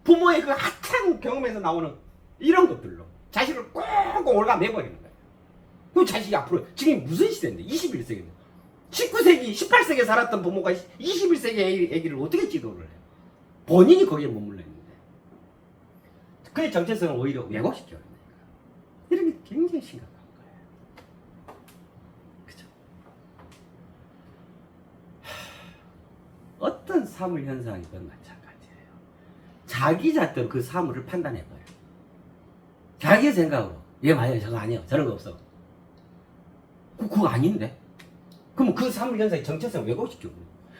A: 부모의 그 하찮은 경험에서 나오는 이런 것들로 자식을 꽁꽁 올가매버리는 거예요. 그 자식이 앞으로 지금 무슨 시대인데 21세기인데 19세기 18세기에 살았던 부모가 21세기 애기를 어떻게 지도를 해요? 본인이 거기에 머물러 있는데 그의 정체성을 오히려 왜곡시켜요. 이런 게 굉장히 심각한 거예요. 그죠? 어떤 사물 현상이건 마찬가지예요. 자기 잣대로 그 사물을 판단해버려요. 자기의 생각으로 얘 맞아요, 저거 아니에요, 저런 거 없어. 그거 아닌데? 그럼 그 사물 현상의 정체성을 왜곡시켜.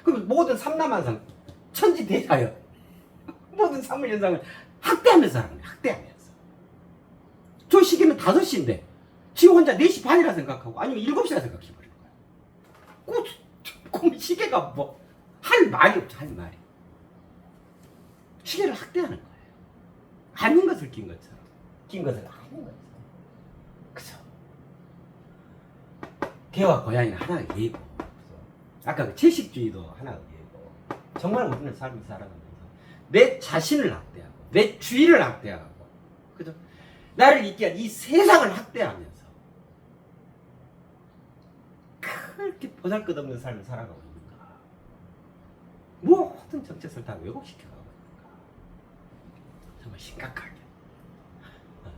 A: 그럼 모든 삼라만상 천지대자요. 모든 사물 현상을 학대하면서 하는 거예요. 학대하면서. 저 시계는 5시인데 지 혼자 4시 반이라 생각하고 아니면 7시라 생각해버리는 거예요. 그 시계가 뭐 할 말이 없죠. 할 말이. 시계를 학대하는 거예요. 아닌 것을 낀 것처럼. 낀 것을 아닌 것처럼. 그죠? 개와 고양이는 하나의 예고. 아까 그 채식주의도 하나의 예고. 정말 우리는 삶을 살아가면서 내 자신을 학대하고 내 주위를 학대하고 그죠? 나를 있게 한 이 세상을 학대하면서 그렇게 보잘것없는 삶을 살아가고 있는가? 모든 정체성을 다 왜곡시켜가고 있는가? 정말 심각하게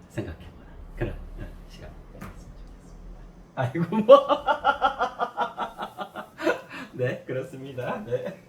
A: 생각해보는 그런 시간 되었으면 좋겠습니다. 아이고 뭐. 네, 그렇습니다. 네.